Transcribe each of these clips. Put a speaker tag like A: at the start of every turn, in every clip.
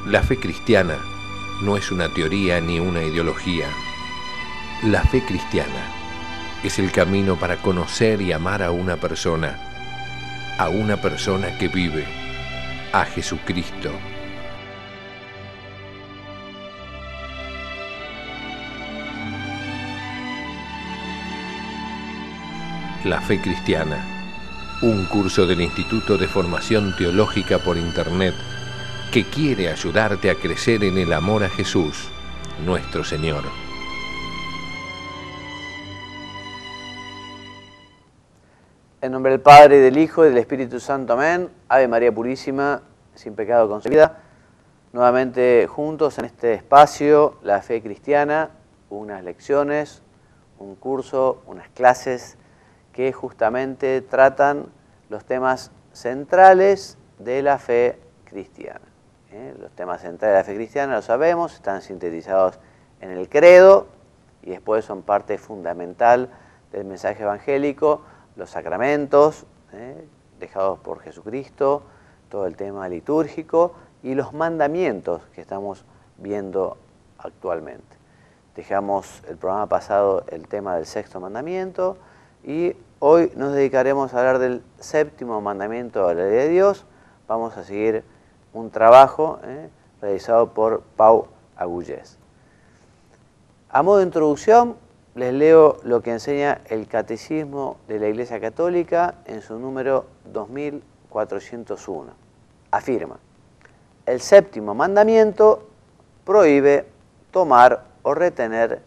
A: La fe cristiana no es una teoría ni una ideología. La fe cristiana es el camino para conocer y amar a una persona que vive, a Jesucristo. La fe cristiana, un curso del Instituto de Formación Teológica por Internet que quiere ayudarte a crecer en el amor a Jesús, nuestro Señor.
B: En nombre del Padre, y del Hijo, y del Espíritu Santo. Amén. Ave María Purísima, sin pecado concebida. Nuevamente juntos en este espacio, la fe cristiana, unas lecciones, un curso, unas clases que justamente tratan los temas centrales de la fe cristiana. Los temas centrales de la fe cristiana, lo sabemos, están sintetizados en el credo y después son parte fundamental del mensaje evangélico, los sacramentos dejados por Jesucristo, todo el tema litúrgico y los mandamientos que estamos viendo actualmente. Dejamos el programa pasado el tema del sexto mandamiento y hoy nos dedicaremos a hablar del séptimo mandamiento de la ley de Dios. Vamos a seguir un trabajo realizado por Pau Agullés. A modo de introducción, les leo lo que enseña el Catecismo de la Iglesia Católica en su número 2401. Afirma: el séptimo mandamiento prohíbe tomar o retener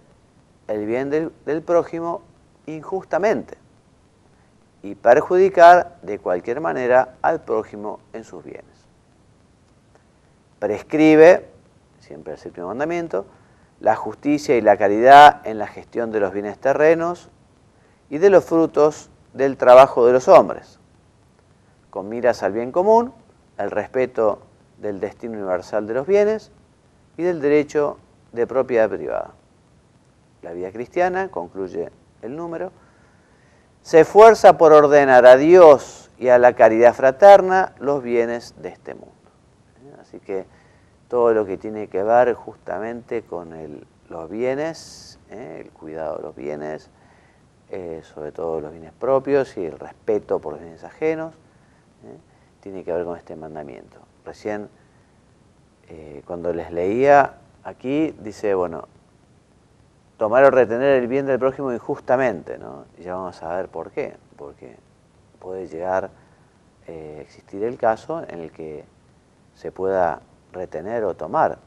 B: el bien del prójimo injustamente y perjudicar de cualquier manera al prójimo en sus bienes. Prescribe, siempre el séptimo mandamiento, la justicia y la caridad en la gestión de los bienes terrenos y de los frutos del trabajo de los hombres, con miras al bien común, el respeto del destino universal de los bienes y del derecho de propiedad privada. La vida cristiana, concluye el número, se esfuerza por ordenar a Dios y a la caridad fraterna los bienes de este mundo. Así que todo lo que tiene que ver justamente con los bienes, el cuidado de los bienes, sobre todo los bienes propios y el respeto por los bienes ajenos, tiene que ver con este mandamiento. Recién, cuando les leía aquí, dice, bueno, tomar o retener el bien del prójimo injustamente, ¿no? Y ya vamos a ver por qué. Porque puede llegar a existir el caso en el que se pueda retener o tomar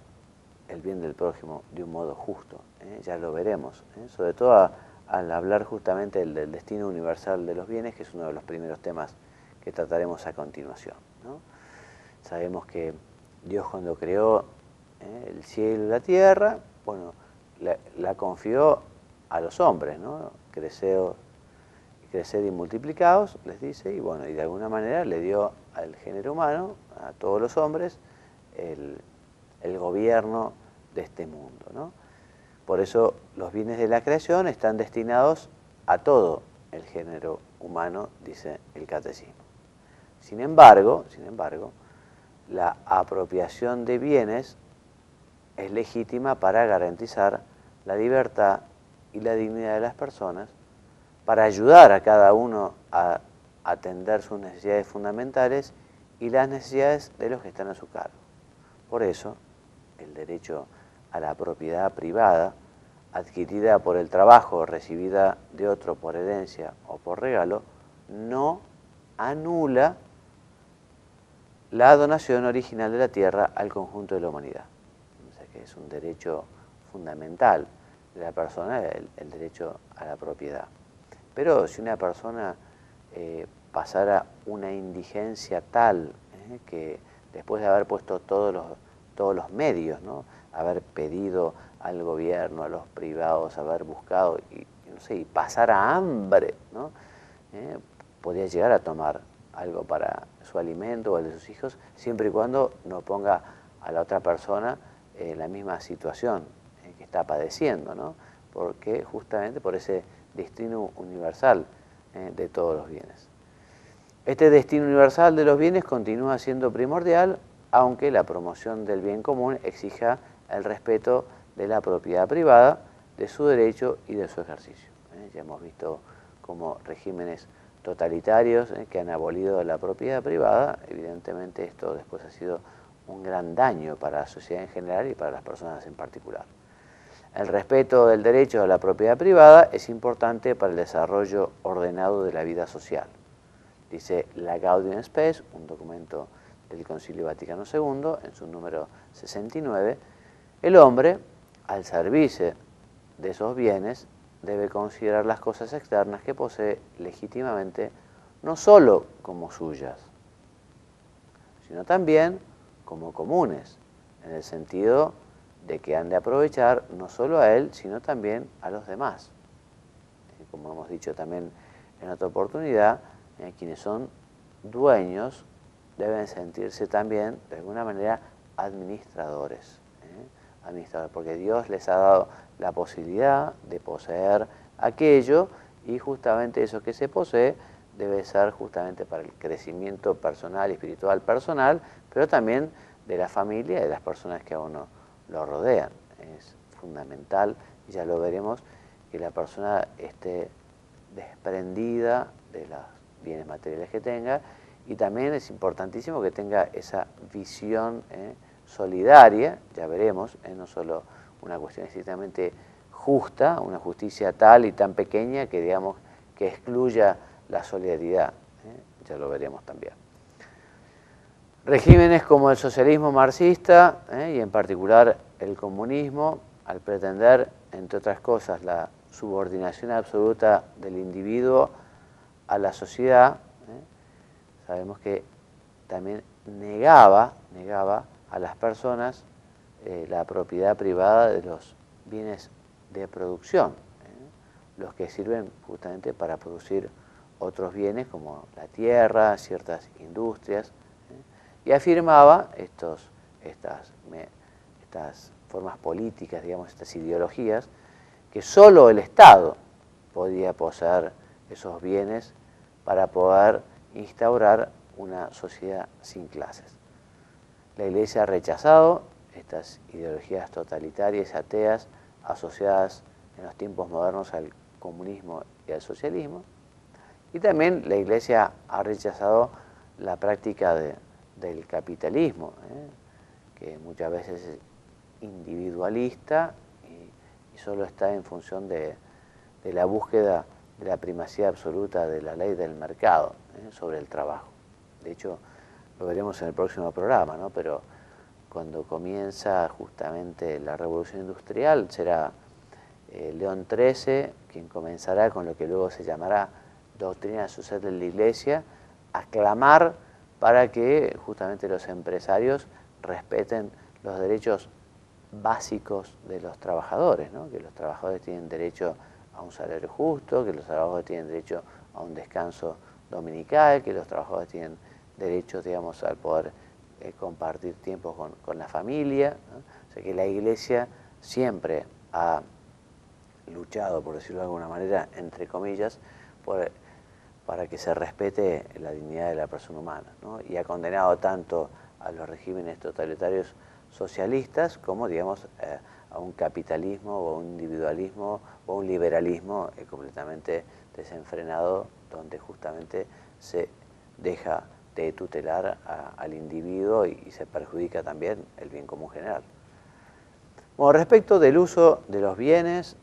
B: el bien del prójimo de un modo justo. Ya lo veremos. Sobre todo al hablar justamente del destino universal de los bienes, que es uno de los primeros temas que trataremos a continuación, ¿no? Sabemos que Dios, cuando creó el cielo y la tierra, bueno, la confió a los hombres, ¿no? Crecer y multiplicaos, les dice, y bueno, y de alguna manera le dio al género humano, a todos los hombres, el gobierno de este mundo, ¿no? Por eso los bienes de la creación están destinados a todo el género humano, dice el Catecismo. Sin embargo, la apropiación de bienes es legítima para garantizar la libertad y la dignidad de las personas, para ayudar a cada uno a atender sus necesidades fundamentales y las necesidades de los que están a su cargo. Por eso, el derecho a la propiedad privada, adquirida por el trabajo o recibida de otro por herencia o por regalo, no anula la donación original de la tierra al conjunto de la humanidad. O sea que es un derecho fundamental de la persona, el derecho a la propiedad. Pero si una persona pasara una indigencia tal que después de haber puesto todos los medios, ¿no? Haber pedido al gobierno, a los privados, haber buscado y pasara hambre, ¿no? Podría llegar a tomar algo para su alimento o el de sus hijos, siempre y cuando no ponga a la otra persona en la misma situación que está padeciendo, ¿no? Porque justamente por ese destino universal de todos los bienes. Este destino universal de los bienes continúa siendo primordial aunque la promoción del bien común exija el respeto de la propiedad privada, de su derecho y de su ejercicio. Ya hemos visto cómo regímenes totalitarios que han abolido la propiedad privada, evidentemente esto después ha sido un gran daño para la sociedad en general y para las personas en particular. El respeto del derecho a la propiedad privada es importante para el desarrollo ordenado de la vida social. Dice la Gaudium Spes, un documento del Concilio Vaticano II, en su número 69, el hombre, al servirse de esos bienes, debe considerar las cosas externas que posee legítimamente no sólo como suyas, sino también como comunes, en el sentido de que han de aprovechar no solo a él, sino también a los demás. Como hemos dicho también en otra oportunidad, quienes son dueños deben sentirse también, de alguna manera, administradores. Porque Dios les ha dado la posibilidad de poseer aquello y justamente eso que se posee debe ser justamente para el crecimiento personal y espiritual personal, pero también de la familia y de las personas que a uno lo rodean. Es fundamental, y ya lo veremos, que la persona esté desprendida de los bienes materiales que tenga, y también es importantísimo que tenga esa visión solidaria, ya veremos, no solo una cuestión estrictamente justa, una justicia tal y tan pequeña que digamos que excluya la solidaridad, ya lo veremos también. Regímenes como el socialismo marxista y en particular el comunismo, al pretender, entre otras cosas, la subordinación absoluta del individuo a la sociedad, sabemos que también negaba a las personas la propiedad privada de los bienes de producción, los que sirven justamente para producir otros bienes como la tierra, ciertas industrias, y afirmaba estas formas políticas, digamos, estas ideologías, que solo el Estado podía poseer esos bienes para poder instaurar una sociedad sin clases. La Iglesia ha rechazado estas ideologías totalitarias, ateas, asociadas en los tiempos modernos al comunismo y al socialismo, y también la Iglesia ha rechazado la práctica del capitalismo, que muchas veces es individualista y solo está en función de la búsqueda de la primacía absoluta de la ley del mercado sobre el trabajo. De hecho, lo veremos en el próximo programa, ¿no? Pero cuando comienza justamente la revolución industrial, será León XIII quien comenzará con lo que luego se llamará doctrina social de la Iglesia, a clamar para que justamente los empresarios respeten los derechos básicos de los trabajadores, ¿no? Que los trabajadores tienen derecho a un salario justo, que los trabajadores tienen derecho a un descanso dominical, que los trabajadores tienen derecho, digamos, al poder compartir tiempo con la familia, ¿no? O sea que la Iglesia siempre ha luchado, por decirlo de alguna manera, entre comillas, para que se respete la dignidad de la persona humana, ¿no? Y ha condenado tanto a los regímenes totalitarios socialistas como, digamos, a un capitalismo o a un individualismo o a un liberalismo completamente desenfrenado, donde justamente se deja de tutelar al individuo y se perjudica también el bien común general. Bueno, respecto del uso de los bienes,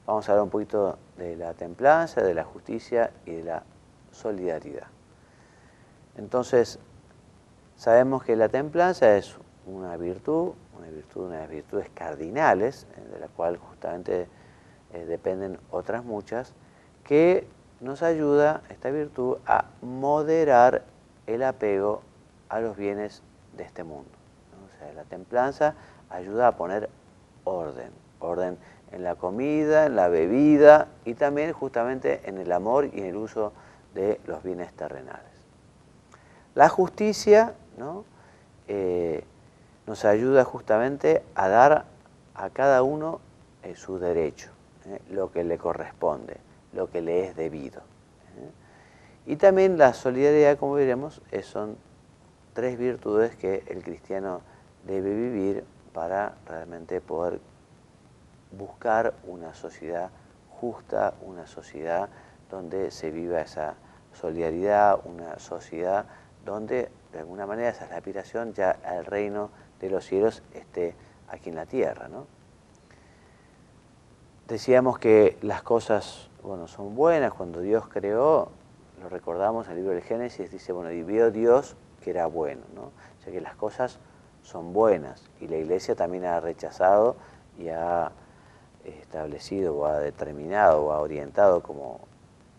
B: vamos a hablar un poquito de la templanza, de la justicia y de la solidaridad. Entonces, sabemos que la templanza es una virtud, una de las virtudes cardinales, de la cual justamente dependen otras muchas, que nos ayuda, esta virtud, a moderar el apego a los bienes de este mundo, ¿no? O sea, la templanza ayuda a poner orden en la comida, en la bebida y también justamente en el amor y en el uso de los bienes terrenales. La justicia, ¿no? Nos ayuda justamente a dar a cada uno su derecho, lo que le corresponde, lo que le es debido. Y también la solidaridad, como veremos, son 3 virtudes que el cristiano debe vivir para realmente poder buscar una sociedad justa, una sociedad donde se viva esa solidaridad, una sociedad donde de alguna manera esa es la aspiración, ya el reino de los cielos esté aquí en la tierra, ¿no? Decíamos que las cosas, bueno, son buenas. Cuando Dios creó, lo recordamos en el libro del Génesis, dice, bueno, y vio Dios que era bueno, ¿no? O sea que las cosas son buenas, y la Iglesia también ha rechazado y ha establecido o ha determinado o ha orientado como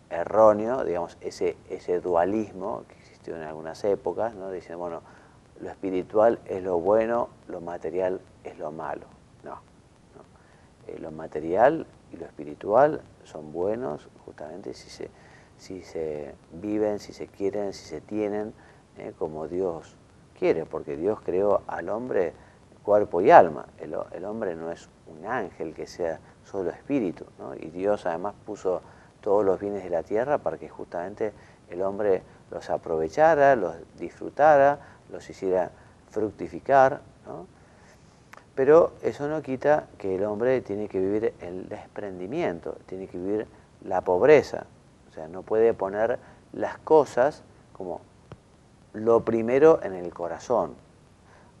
B: erróneo, digamos, ese dualismo que existió en algunas épocas, ¿no? Dicen, bueno, lo espiritual es lo bueno, lo material es lo malo. No. Lo material y lo espiritual son buenos justamente si se viven, si se quieren, si se tienen como Dios quiere, porque Dios creó al hombre cuerpo y alma. El hombre no es un ángel que sea solo espíritu, ¿no? Y Dios además puso todos los bienes de la tierra para que justamente el hombre los aprovechara, los disfrutara, los hiciera fructificar, ¿no? Pero eso no quita que el hombre tiene que vivir el desprendimiento, tiene que vivir la pobreza. O sea, no puede poner las cosas como lo primero en el corazón.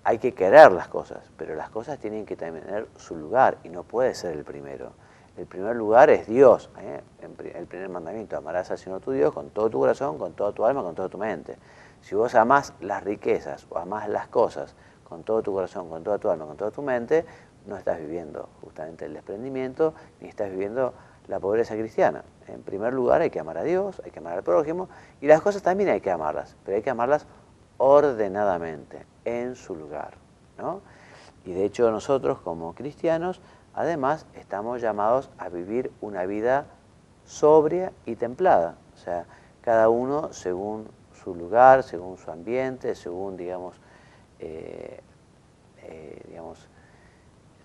B: Hay que querer las cosas, pero las cosas tienen que tener su lugar y no puede ser el primero. El primer lugar es Dios, el primer mandamiento, amarás al Señor tu Dios con todo tu corazón, con toda tu alma, con toda tu mente. Si vos amás las riquezas o amás las cosas con todo tu corazón, con toda tu alma, con toda tu mente, no estás viviendo justamente el desprendimiento, ni estás viviendo la pobreza cristiana. En primer lugar hay que amar a Dios, hay que amar al prójimo, y las cosas también hay que amarlas, pero hay que amarlas ordenadamente, en su lugar, ¿no? Y de hecho nosotros como cristianos, además, estamos llamados a vivir una vida sobria y templada. O sea, cada uno según su lugar, según su ambiente, según,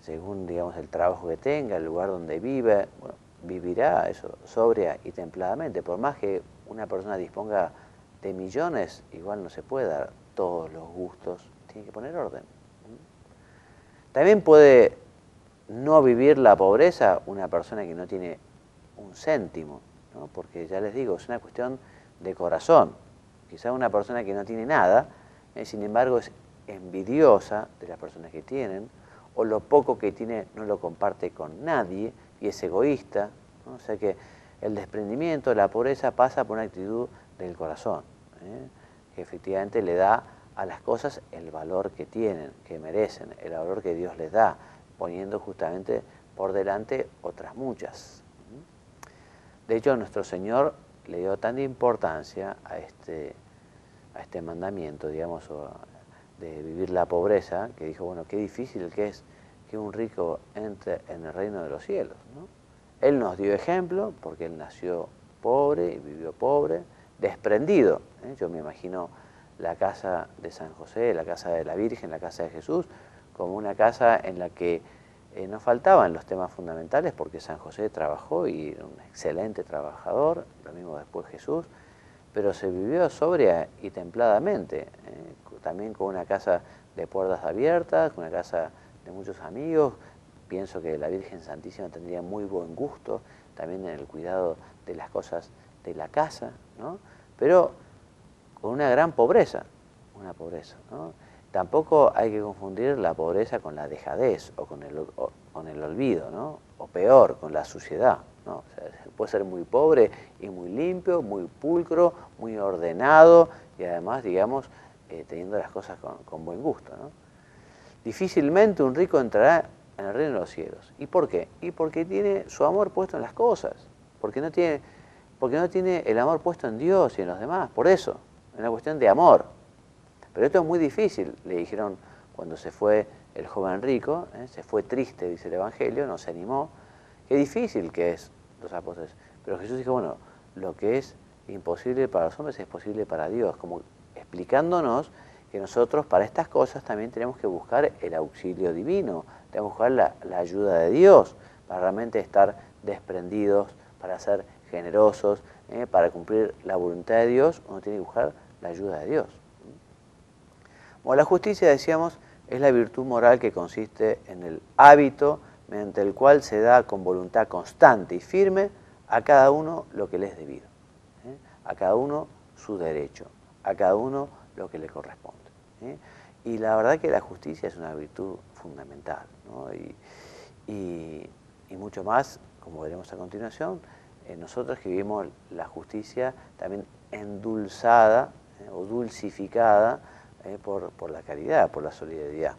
B: según el trabajo que tenga, el lugar donde vive, bueno, vivirá eso, sobria y templadamente. Por más que una persona disponga de millones, igual no se puede dar todos los gustos, tiene que poner orden. También puede no vivir la pobreza una persona que no tiene un céntimo, ¿no? Porque ya les digo, es una cuestión de corazón. Quizá una persona que no tiene nada, sin embargo es envidiosa de las personas que tienen, o lo poco que tiene no lo comparte con nadie y es egoísta, ¿no? O sea que el desprendimiento, la pobreza pasa por una actitud del corazón, que efectivamente le da a las cosas el valor que tienen, que merecen, el valor que Dios les da, poniendo justamente por delante otras muchas. De hecho, nuestro Señor le dio tanta importancia a este mandamiento, digamos, de vivir la pobreza, que dijo, bueno, qué difícil que es que un rico entre en el reino de los cielos, ¿no? Él nos dio ejemplo, porque Él nació pobre y vivió pobre, desprendido. Yo me imagino la casa de San José, la casa de la Virgen, la casa de Jesús, como una casa en la que no faltaban los temas fundamentales, porque San José trabajó y era un excelente trabajador, lo mismo después Jesús, pero se vivió sobria y templadamente, también con una casa de puertas abiertas, con una casa de muchos amigos. Pienso que la Virgen Santísima tendría muy buen gusto también en el cuidado de las cosas de la casa, ¿no? Pero con una gran pobreza, ¿no? Tampoco hay que confundir la pobreza con la dejadez o con el olvido, ¿no? O peor, con la suciedad, ¿no? O sea, puede ser muy pobre y muy limpio, muy pulcro, muy ordenado y además, digamos, teniendo las cosas con buen gusto, ¿no? Difícilmente un rico entrará en el reino de los cielos. ¿Y por qué? Y porque tiene su amor puesto en las cosas, porque no tiene el amor puesto en Dios y en los demás, por eso, es una cuestión de amor. Pero esto es muy difícil, le dijeron cuando se fue el joven rico, se fue triste, dice el Evangelio, no se animó. Qué difícil que es, los apóstoles. Pero Jesús dijo, bueno, lo que es imposible para los hombres es posible para Dios, como explicándonos que nosotros para estas cosas también tenemos que buscar el auxilio divino, tenemos que buscar la ayuda de Dios para realmente estar desprendidos, para ser generosos, para cumplir la voluntad de Dios, uno tiene que buscar la ayuda de Dios. Bueno, la justicia, decíamos, es la virtud moral que consiste en el hábito mediante el cual se da con voluntad constante y firme a cada uno lo que le es debido, a cada uno su derecho, a cada uno lo que le corresponde. Y la verdad que la justicia es una virtud fundamental, ¿no? Y mucho más, como veremos a continuación, nosotros que vivimos la justicia también endulzada o dulcificada por la caridad, por la solidaridad.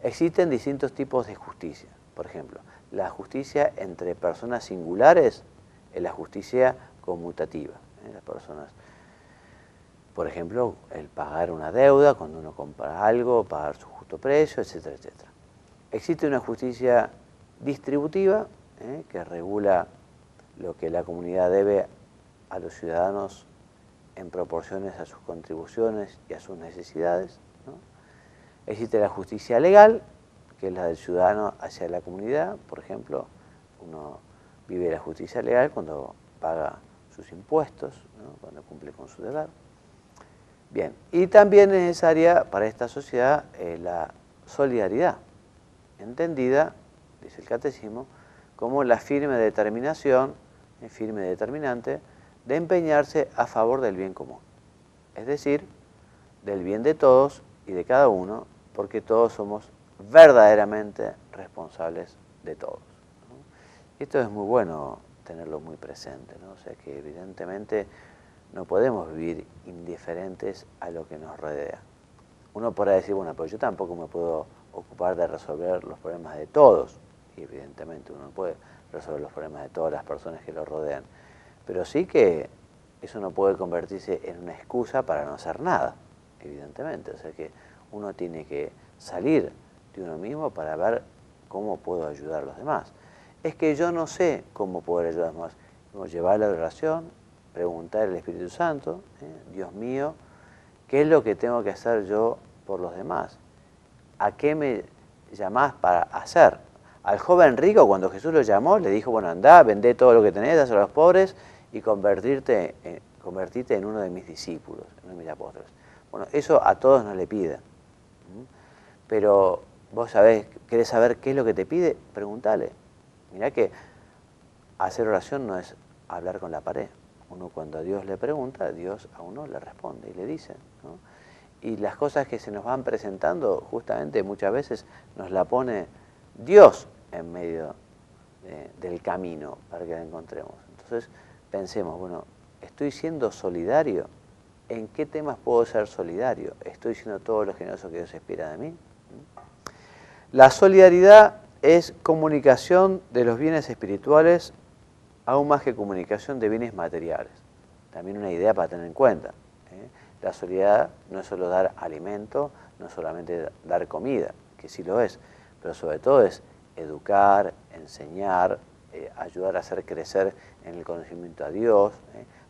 B: Existen distintos tipos de justicia. Por ejemplo, la justicia entre personas singulares es la justicia conmutativa. Las personas, por ejemplo, el pagar una deuda cuando uno compra algo, pagar su justo precio, etcétera, etcétera. Existe una justicia distributiva que regula lo que la comunidad debe a los ciudadanos en proporciones a sus contribuciones y a sus necesidades, ¿no? Existe la justicia legal, que es la del ciudadano hacia la comunidad. Por ejemplo, uno vive la justicia legal cuando paga sus impuestos, ¿no? Cuando cumple con su deber. Bien, y también es necesaria para esta sociedad la solidaridad, entendida, dice el catecismo, como la firme determinación, firme determinante, de empeñarse a favor del bien común. Es decir, del bien de todos y de cada uno, porque todos somos verdaderamente responsables de todos, ¿no? Esto es muy bueno tenerlo muy presente, ¿no? O sea que evidentemente no podemos vivir indiferentes a lo que nos rodea. Uno podrá decir, bueno, pero yo tampoco me puedo ocupar de resolver los problemas de todos, y evidentemente uno no puede resolver los problemas de todas las personas que lo rodean, pero sí que eso no puede convertirse en una excusa para no hacer nada, evidentemente. O sea que uno tiene que salir de uno mismo para ver cómo puedo ayudar a los demás. Es que yo no sé cómo poder ayudar a los demás. Como llevar la oración, preguntar al Espíritu Santo, Dios mío, ¿qué es lo que tengo que hacer yo por los demás? ¿A qué me llamás para hacer? Al joven rico, cuando Jesús lo llamó, le dijo, bueno, andá, vendé todo lo que tenés, dáselo a los pobres y convertirte en uno de mis discípulos, uno de mis apóstoles. Bueno, eso a todos nos le piden. Pero vos querés saber qué es lo que te pide, pregúntale. Mirá que hacer oración no es hablar con la pared. Uno cuando a Dios le pregunta, Dios a uno le responde y le dice, ¿no? Y las cosas que se nos van presentando, justamente muchas veces nos la pone Dios en medio del camino para que la encontremos. Entonces pensemos, bueno, ¿estoy siendo solidario? ¿En qué temas puedo ser solidario? ¿Estoy siendo todo lo generoso que Dios espera de mí? La solidaridad es comunicación de los bienes espirituales aún más que comunicación de bienes materiales. También una idea para tener en cuenta. La solidaridad no es solo dar alimento, no es solamente dar comida, que sí lo es, pero sobre todo es educar, enseñar, ayudar a hacer crecer en el conocimiento a Dios.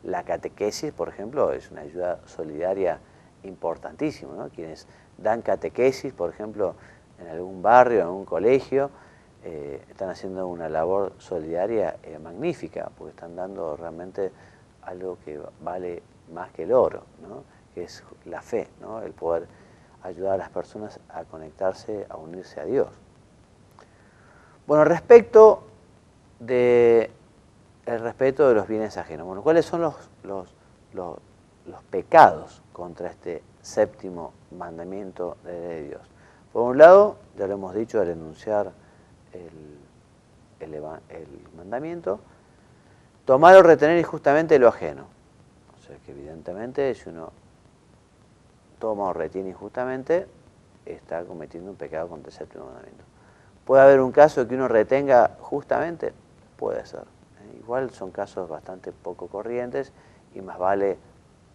B: La catequesis, por ejemplo, es una ayuda solidaria importantísima, ¿no? Quienes dan catequesis, por ejemplo, en algún barrio, en algún colegio, están haciendo una labor solidaria magnífica, porque están dando realmente algo que vale más que el oro, ¿no? Que es la fe, ¿no? El poder ayudar a las personas a conectarse, a unirse a Dios. Bueno, respecto del respeto de los bienes ajenos. Bueno, ¿cuáles son los pecados contra este séptimo mandamiento de la ley de Dios? Por un lado, ya lo hemos dicho al enunciar el mandamiento, tomar o retener injustamente lo ajeno. O sea que evidentemente si uno toma o retiene injustamente, está cometiendo un pecado contra el séptimo mandamiento. ¿Puede haber un caso de que uno retenga justamente? Puede ser. Igual son casos bastante poco corrientes y más vale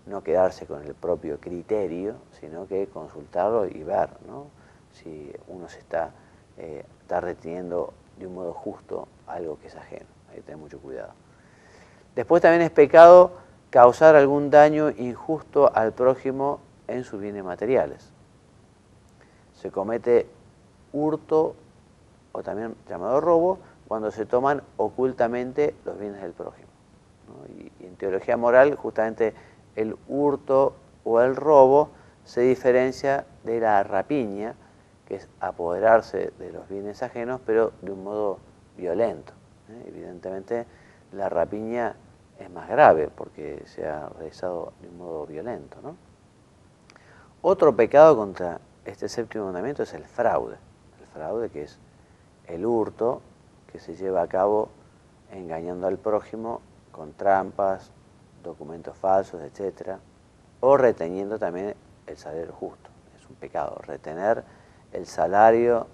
B: no quedarse con el propio criterio, sino que consultarlo y ver, ¿no? Si uno se está reteniendo de un modo justo algo que es ajeno. Hay que tener mucho cuidado. Después también es pecado causar algún daño injusto al prójimo en sus bienes materiales. Se comete hurto, o también llamado robo, cuando se toman ocultamente los bienes del prójimo, ¿no? Y en teología moral, justamente el hurto o el robo se diferencia de la rapiña, que es apoderarse de los bienes ajenos, pero de un modo violento. Evidentemente, la rapiña es más grave porque se ha realizado de un modo violento, ¿no? Otro pecado contra este séptimo mandamiento es el fraude. El fraude, que es el hurto que se lleva a cabo engañando al prójimo con trampas, documentos falsos, etc. O reteniendo también el salario justo. Es un pecado. Retener el salario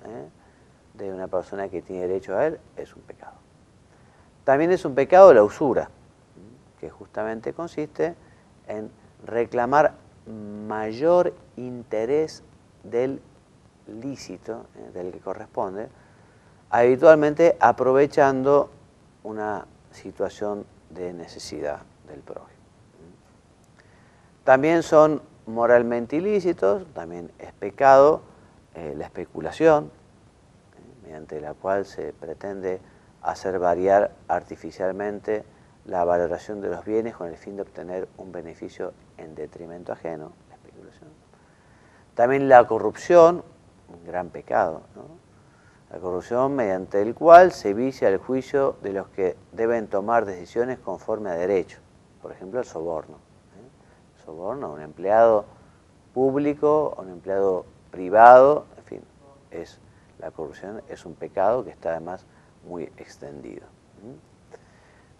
B: de una persona que tiene derecho a él es un pecado. También es un pecado la usura, que justamente consiste en reclamar mayor interés del lícito, del que corresponde, habitualmente aprovechando una situación de necesidad del prójimo. También son moralmente ilícitos, también es pecado la especulación, mediante la cual se pretende hacer variar artificialmente la valoración de los bienes con el fin de obtener un beneficio en detrimento ajeno, la especulación. También la corrupción, un gran pecado, ¿no? La corrupción mediante el cual se vicia el juicio de los que deben tomar decisiones conforme a derecho. Por ejemplo, el soborno. El soborno a un empleado público, a un empleado privado, en fin, la corrupción es un pecado que está además muy extendido.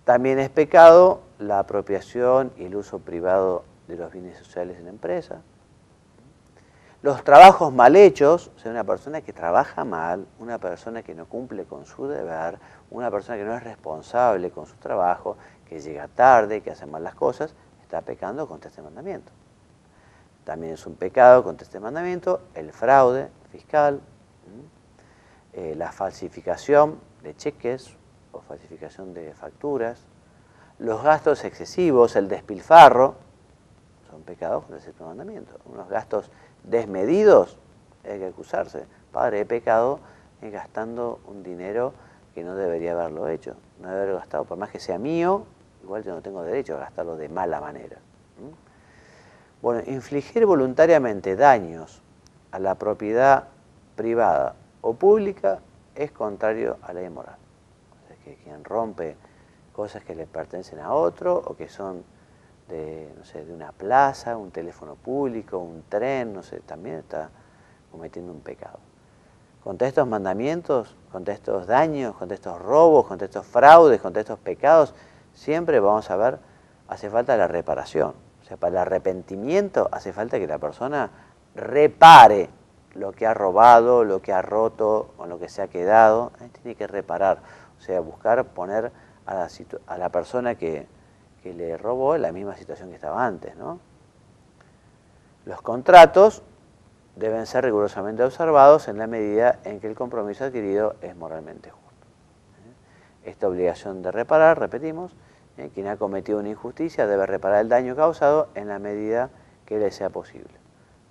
B: También es pecado la apropiación y el uso privado de los bienes sociales en la empresa. Los trabajos mal hechos, o sea, una persona que trabaja mal, una persona que no cumple con su deber, una persona que no es responsable con su trabajo, que llega tarde, que hace mal las cosas, está pecando contra este mandamiento. También es un pecado contra este mandamiento el fraude fiscal, la falsificación de cheques o falsificación de facturas, los gastos excesivos, el despilfarro, son pecados contra el séptimo mandamiento. Unos gastos desmedidos, hay que acusarse. Padre, he pecado gastando un dinero que no debería haberlo hecho, no debería haberlo gastado. Por más que sea mío, igual yo no tengo derecho a gastarlo de mala manera. Bueno, infligir voluntariamente daños a la propiedad privada o pública es contrario a la ley moral. O sea, que quien rompe cosas que le pertenecen a otro o que son de, no sé, de una plaza, un teléfono público, un tren, no sé, también está cometiendo un pecado. Contra estos mandamientos, contra estos daños, contra estos robos, contra estos fraudes, contra estos pecados, siempre vamos a ver, hace falta la reparación. O sea, para el arrepentimiento hace falta que la persona repare lo que ha robado, lo que ha roto o lo que se ha quedado. Tiene que reparar, o sea, buscar poner a la persona que le robó en la misma situación que estaba antes, ¿no? Los contratos deben ser rigurosamente observados en la medida en que el compromiso adquirido es moralmente justo. Esta obligación de reparar, repetimos, quien ha cometido una injusticia debe reparar el daño causado en la medida que le sea posible.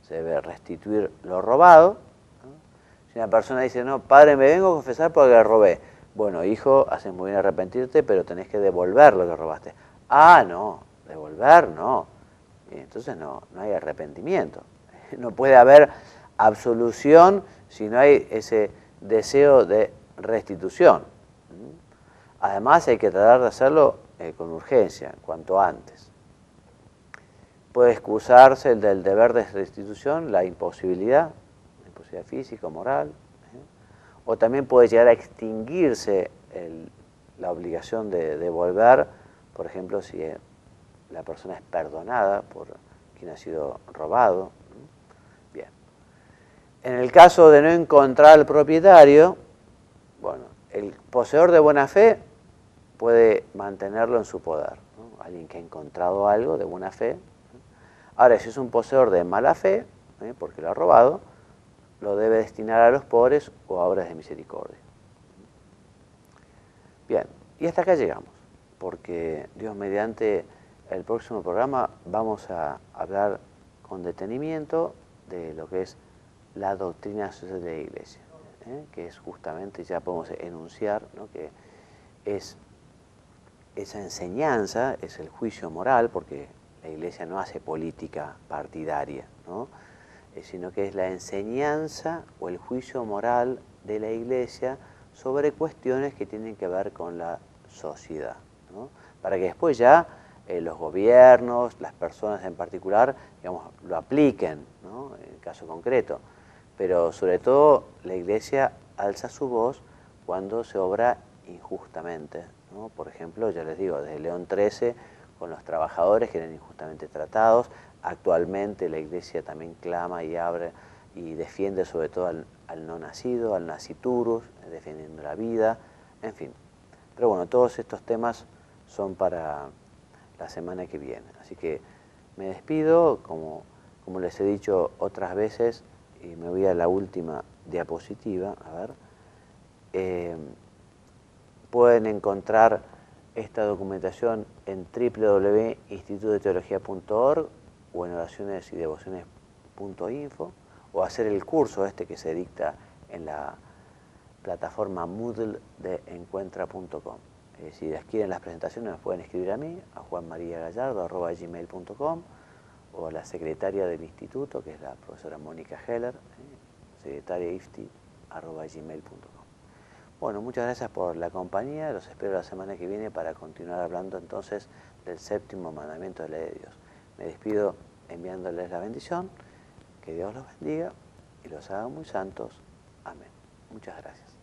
B: Se debe restituir lo robado, ¿no? Si una persona dice, no, padre, me vengo a confesar porque robé. Bueno, hijo, haces muy bien arrepentirte, pero tenés que devolver lo que robaste. Ah, no, devolver no. Y entonces no hay arrepentimiento. No puede haber absolución si no hay ese deseo de restitución. Además hay que tratar de hacerlo con urgencia, cuanto antes. Puede excusarse el del deber de restitución, la imposibilidad física o moral, o también puede llegar a extinguirse la obligación de devolver, por ejemplo, si la persona es perdonada por quien ha sido robado. Bien. En el caso de no encontrar al propietario, bueno, el poseedor de buena fe puede mantenerlo en su poder, ¿no? Alguien que ha encontrado algo de buena fe. Ahora, si es un poseedor de mala fe, porque lo ha robado, lo debe destinar a los pobres o a obras de misericordia. Bien, y hasta acá llegamos, porque Dios mediante el próximo programa vamos a hablar con detenimiento de lo que es la doctrina social de la Iglesia, que es justamente, ya podemos enunciar, ¿no?, que es esa enseñanza, es el juicio moral, porque La Iglesia no hace política partidaria, ¿no? Sino que es la enseñanza o el juicio moral de la Iglesia sobre cuestiones que tienen que ver con la sociedad, ¿no? Para que después ya los gobiernos, las personas en particular, digamos, lo apliquen, ¿no? En el caso concreto. Pero sobre todo la Iglesia alza su voz cuando se obra injustamente, ¿no? Por ejemplo, ya les digo, desde León XIII con los trabajadores que eran injustamente tratados. Actualmente la Iglesia también clama y abre y defiende sobre todo al no nacido, al nasciturus, defendiendo la vida, en fin. Pero bueno, todos estos temas son para la semana que viene. Así que me despido, como les he dicho otras veces, y me voy a la última diapositiva, a ver. Pueden encontrar esta documentación en www.institutodeteología.org o en oracionesydevociones.info, o hacer el curso que se dicta en la plataforma Moodle de encuentra.com. Si les quieren las presentaciones, me pueden escribir a mí, a juanmariagallardo@gmail.com, o a la secretaria del instituto, que es la profesora Mónica Heller, secretariaifti@gmail.com. Bueno, muchas gracias por la compañía. Los espero la semana que viene para continuar hablando entonces del séptimo mandamiento de la ley de Dios. Me despido enviándoles la bendición. Que Dios los bendiga y los haga muy santos. Amén. Muchas gracias.